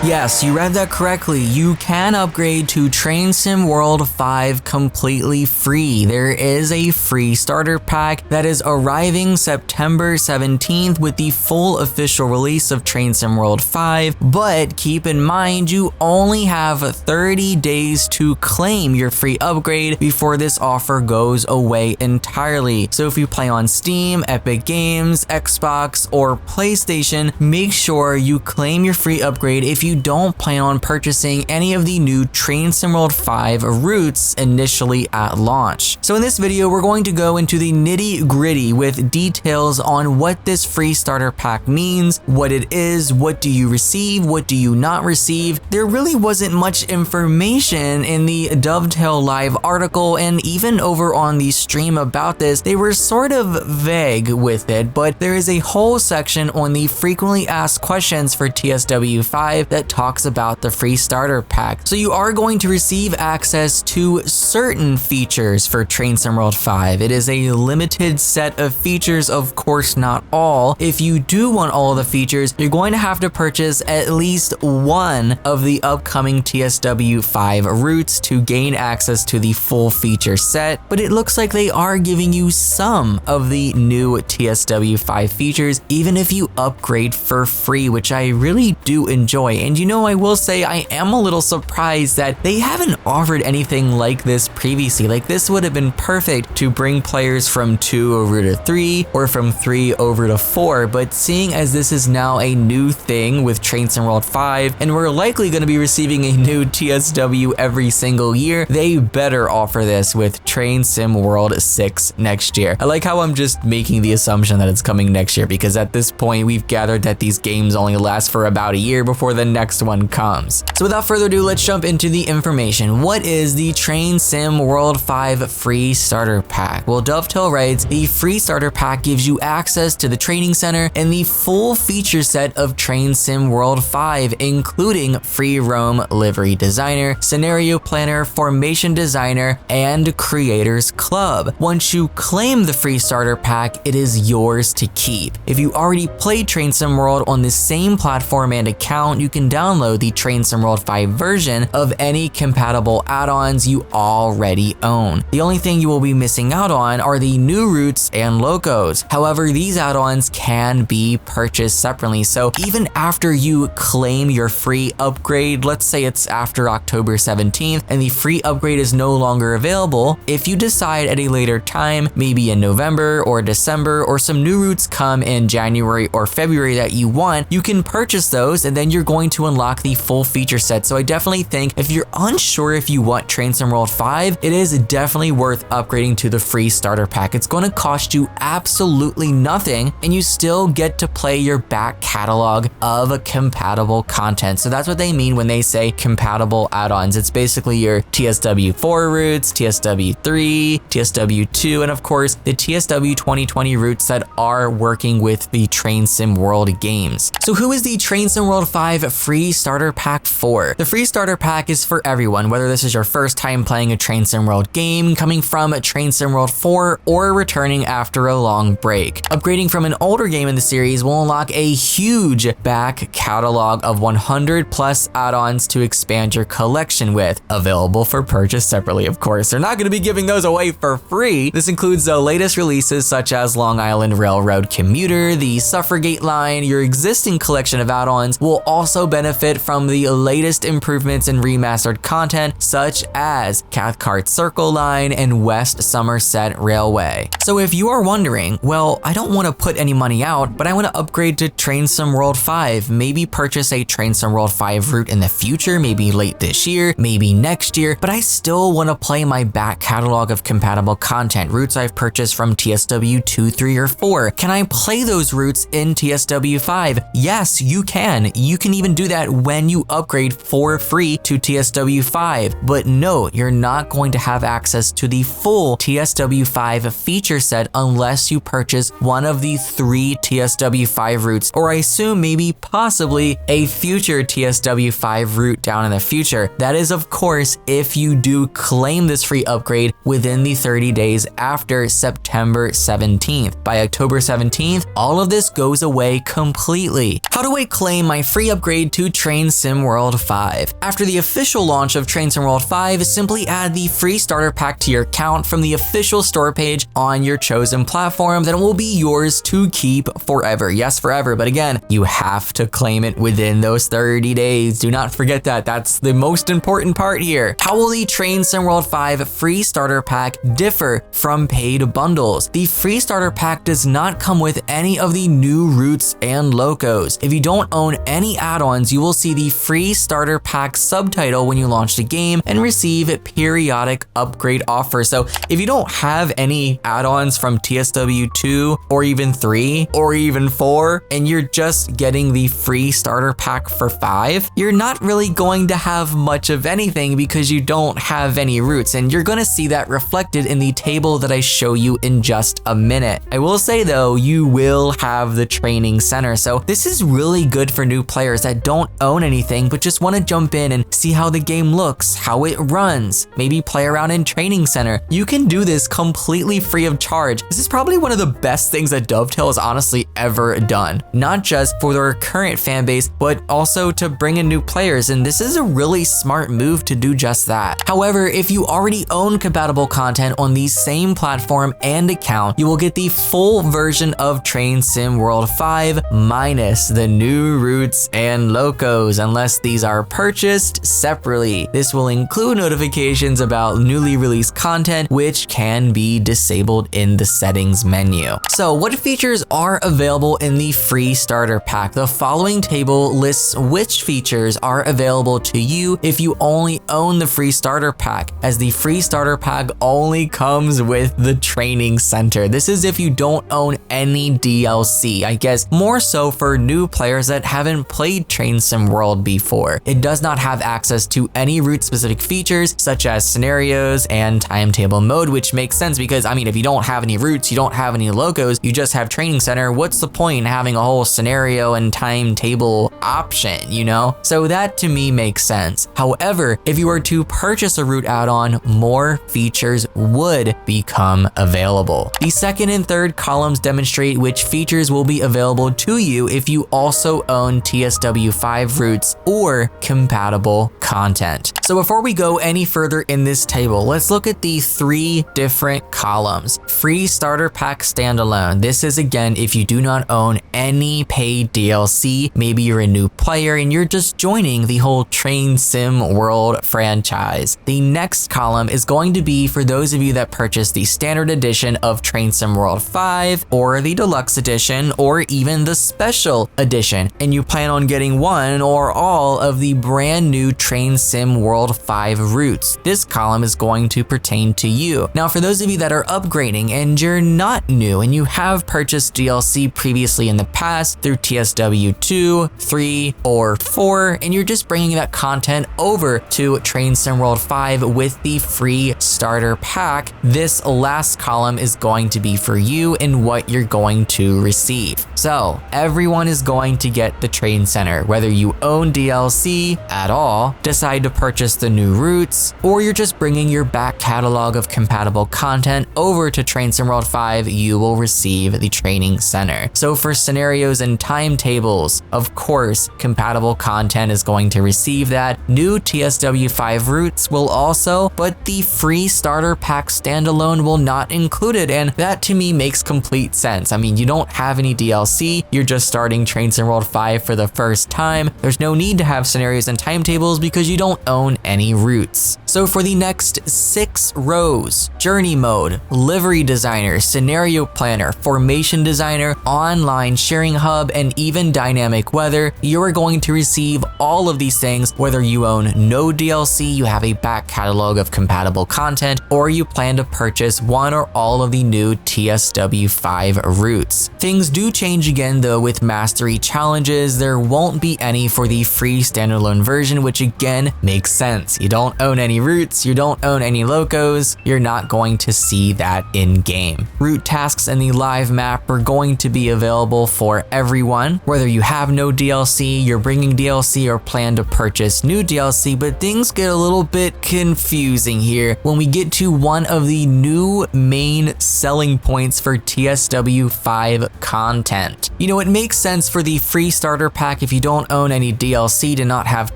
Yes, you read that correctly. You can upgrade to Train Sim World 5 completely free. There is a free starter pack that is arriving September 17th with the full official release of Train Sim World 5, but keep in mind you only have 30 days to claim your free upgrade before this offer goes away entirely. So if you play on Steam, Epic Games, Xbox, or PlayStation, make sure you claim your free upgrade if you don't plan on purchasing any of the new Train Sim World 5 routes initially at launch. So in this video, we're going to go into the nitty-gritty with details on what this free starter pack means, what it is, what do you receive, what do you not receive. There really wasn't much information in the Dovetail Live article, and even over on the stream about this, they were sort of vague with it, but there is a whole section on the frequently asked questions for TSW 5 that talks about the free starter pack. So you are going to receive access to certain features for Train Sim World 5. It is a limited set of features, of course not all. If you do want all of the features, you're going to have to purchase at least one of the upcoming TSW 5 routes to gain access to the full feature set, but it looks like they are giving you some of the new TSW 5 features even if you upgrade for free, which I really do enjoy. And you know, I will say I am a little surprised that they haven't offered anything like this previously. Like, this would have been perfect to bring players from 2 over to 3 or from 3 over to 4, but seeing as this is now a new thing with Train Sim World 5 and we're likely going to be receiving a new TSW every single year, they better offer this with Train Sim World 6 next year. I like how I'm just making the assumption that it's coming next year, because at this point we've gathered that these games only last for about a year before the next one comes. So without further ado, let's jump into the information. What is the Train Sim World 5 free starter pack? Well, Dovetail writes, the free starter pack gives you access to the training center and the full feature set of Train Sim World 5, including free roam livery designer, scenario planner, formation designer, and creators club. Once you claim the free starter pack, it is yours to keep. If you already played Train Sim World on the same platform and account, you can download the Train Sim World 5 version of any compatible add-ons you already own. The only thing you will be missing out on are the new routes and logos. However, these add-ons can be purchased separately, so even after you claim your free upgrade, let's say it's after October 17th and the free upgrade is no longer available, if you decide at a later time, maybe in November or December, or some new routes come in January or February that you want, you can purchase those and then you're going to unlock the full feature set. So I definitely think if you're unsure if you want Train Sim World 5, it is definitely worth upgrading to the free starter pack. It's going to cost you absolutely nothing and you still get to play your back catalog of compatible content. So that's what they mean when they say compatible add-ons. It's basically your TSW 4 routes, TSW 3, TSW 2, and of course the TSW 2020 routes that are working with the Train Sim World games. So who is the Train Sim World 5 free starter pack for? The free starter pack is for everyone, whether this is your first time playing a Train Sim World game, coming from Train Sim World 4, or returning after a long break. Upgrading from an older game in the series will unlock a huge back catalog of 100 plus add-ons to expand your collection with, available for purchase separately, of course. They're not going to be giving those away for free. This includes the latest releases such as Long Island Railroad Commuter, the Suffragate line. Your existing collection of add-ons will also benefit from the latest improvements in remastered content such as Cathcart Circle Line and West Somerset Railway. So if you are wondering, well, I don't want to put any money out, but I want to upgrade to Train Sim World 5, maybe purchase a Train Sim World 5 route in the future, maybe late this year, maybe next year, but I still want to play my back catalog of compatible content, routes I've purchased from TSW 2, 3, or 4. Can I play those routes in TSW 5? Yes, you can. You can even do that when you upgrade for free to TSW 5. But no, you're not going to have access to the full TSW 5 feature set unless you purchase one of the 3 TSW 5 routes, or I assume maybe possibly a future TSW 5 route down in the future. That is, of course, if you do claim this free upgrade within the 30 days after September 17th. By October 17th, all of this goes away completely. How do I claim my free upgrade to Train Sim World 5. After the official launch of Train Sim World 5, simply add the free starter pack to your account from the official store page on your chosen platform, then it will be yours to keep forever. Yes, forever, but again, you have to claim it within those 30 days. Do not forget that. That's the most important part here. How will the Train Sim World 5 free starter pack differ from paid bundles? The free starter pack does not come with any of the new routes and locos. If you don't own any add-ons, you will see the free starter pack subtitle when you launch the game and receive periodic upgrade offers. So if you don't have any add-ons from TSW 2 or even 3 or even 4, and you're just getting the free starter pack for 5, you're not really going to have much of anything because you don't have any routes, and you're gonna see that reflected in the table that I show you in just a minute. I will say though, you will have the training center, so this is really good for new players that don't own anything but just want to jump in and see how the game looks, how it runs, maybe play around in training center. You can do this completely free of charge. This is probably one of the best things that Dovetail has honestly ever done, not just for their current fan base, but also to bring in new players, and this is a really smart move to do just that. However, if you already own compatible content on the same platform and account, you will get the full version of Train Sim World 5 minus the new routes and locos, unless these are purchased separately. This will include notifications about newly released content, which can be disabled in the settings menu. So what features are available in the free starter pack? The following table lists which features are available to you if you only own the free starter pack, as the free starter pack only comes with the training center. This is if you don't own any DLC. I guess more so for new players that haven't played Train Sim World before. It does not have access to any route specific features such as scenarios and timetable mode, which makes sense because I mean, if you don't have any routes, you don't have any logos, you just have training center, what's the point in having a whole scenario and timetable option, you know? So that to me makes sense. However, if you were to purchase a route add-on, more features would become available. The second and third columns demonstrate which features will be available to you if you also own TSW5 routes or compatible content. So before we go any further in this table, let's look at the 3 different columns. Free starter pack standalone. This is again if you do not own any paid DLC, maybe you're a new player and you're just joining the whole Train Sim World franchise. The next column is going to be for those of you that purchase the standard edition of Train Sim World 5 or the deluxe edition or even the special edition, and you plan on getting one or all of the brand new Train Sim World 5 routes. This column is going to pertain to you. Now for those of you that are upgrading and you're not new and you have purchased DLC previously in the past through TSW 2, 3, or 4, and you're just bringing that content over to Train Sim World 5 with the free starter pack, this last column is going to be for you and what you're going to receive. So everyone is going to get the Train Center, whether you own DLC at all, decide to purchase the new routes, or you're just bringing your back catalog of compatible content over to Train Sim World 5, you will receive the Training Center. So for scenarios and timetables, of course, compatible content is going to receive that. New TSW5 routes will also, but the free starter pack standalone will not include it, and that to me makes complete sense. I mean, you don't have any DLC, you're just starting Train Sim World 5 for the first time. There's no need to have scenarios and timetables because you don't own any routes. So for the next 6 rows, journey mode, livery designer, scenario planner, formation designer, online sharing hub, and even dynamic weather, you are going to receive all of these things whether you own no DLC, you have a back catalog of compatible content, or you plan to purchase one or all of the new TSW5 routes. Things do change again though with mastery challenges. There won't be any for the free standalone version, which again makes sense. You don't own any routes, you don't own any locos, you're not going to see that in game. Route tasks in the live map are going to be available for everyone, whether you have no DLC, you're bringing DLC, or plan to purchase new DLC, but things get a little bit confusing here when we get to one of the new main selling points for TSW5 content. You know, it makes sense for the free starter pack if you don't don't own any DLC to not have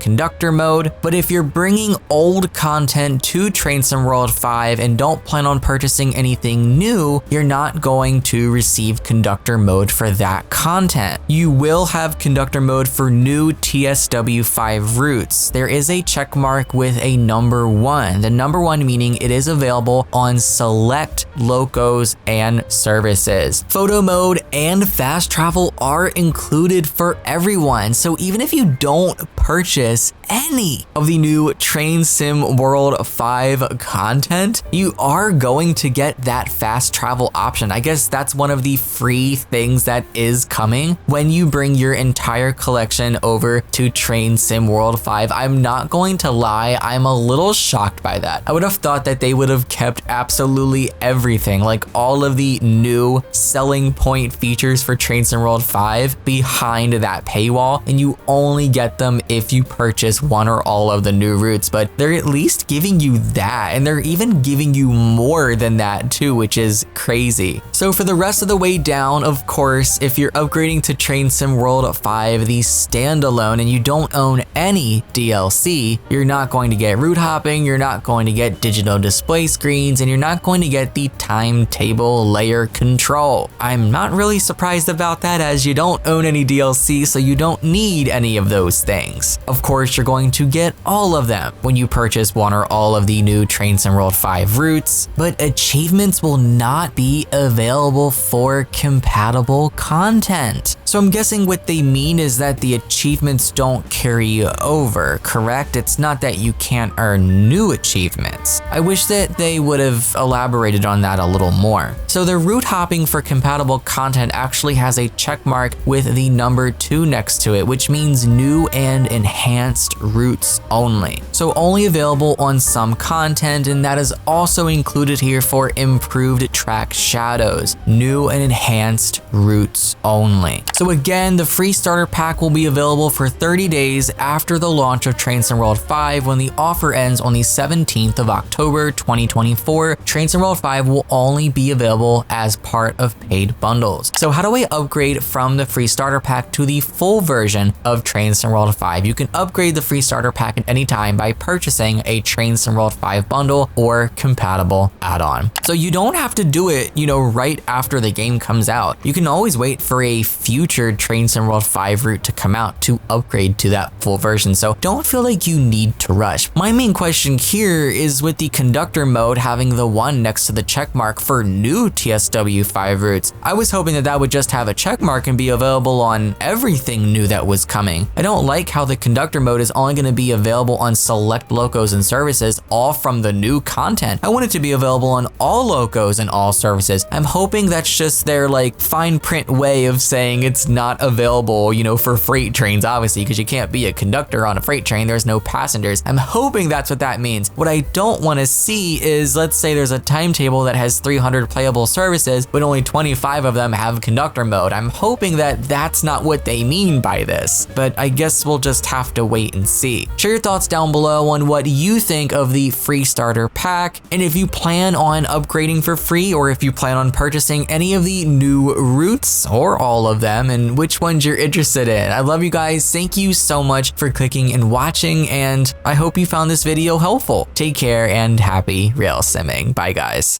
conductor mode, but if you're bringing old content to Train Sim World 5 and don't plan on purchasing anything new, you're not going to receive conductor mode for that content. You will have conductor mode for new TSW5 routes. There is a check mark with a number 1. The number 1 meaning it is available on select locos and services. Photo mode and fast travel are included for everyone, so even if you don't purchase any of the new Train Sim World 5 content, you are going to get that fast travel option. I guess that's one of the free things that is coming when you bring your entire collection over to Train Sim World 5. I'm not going to lie, I'm a little shocked by that. I would have thought that they would have kept absolutely everything, like all of the new selling point features for Train Sim World 5 behind that paywall, and you only get them if you purchase one or all of the new routes, but they're at least giving you that, and they're even giving you more than that too, which is crazy. So for the rest of the way down, of course, if you're upgrading to Train Sim World 5, the standalone, and you don't own any DLC, you're not going to get route hopping, you're not going to get digital display screens, and you're not going to get the timetable layer control. I'm not really surprised about that, as you don't own any DLC, so you don't need any of those things. Of course, you're going to get all of them when you purchase one or all of the new Train Sim World 5 routes, but achievements will not be available for compatible content. So I'm guessing what they mean is that the achievements don't carry over, correct? It's not that you can't earn new achievements. I wish that they would have elaborated on that a little more. So the route hopping for compatible content actually has a check mark with the number 2 next to it, which means new and enhanced routes only. So only available on some content, and that is also included here for improved track shadows, new and enhanced routes only. So again, the free starter pack will be available for 30 days after the launch of Train Sim World 5, when the offer ends on the 17th of October 2024. Train Sim World 5 will only be available as part of paid bundles. So how do I upgrade from the free starter pack to the full version of Train Sim World 5? You can upgrade the free starter pack at any time by purchasing a Train Sim World 5 bundle or compatible add-on. So you don't have to do it, right after the game comes out. You can always wait for a future Train Sim World 5 route to come out to upgrade to that full version. So don't feel like you need to rush. My main question here is with the conductor mode having the 1 next to the check mark for new TSW5 routes. I was hoping that that would just have a check mark and be available on everything new that was coming. I don't like how the conductor mode is only going to be available on select locos and services, all from the new content. I want it to be available on all locos and all services. I'm hoping that's just their fine print way of saying it's not available, for freight trains, obviously, because you can't be a conductor on a freight train. There's no passengers. I'm hoping that's what that means. What I don't want to see is, let's say there's a timetable that has 300 playable services, but only 25 of them have conductor mode. I'm hoping that that's not what they mean by this, but I guess we'll just have to wait and see. Share your thoughts down below on what you think of the free starter pack, and if you plan on upgrading for free, or if you plan on purchasing any of the new routes or all of them, and which ones you're interested in. I love you guys. Thank you so much for clicking and watching, and I hope you found this video helpful. Take care and happy rail simming. Bye guys.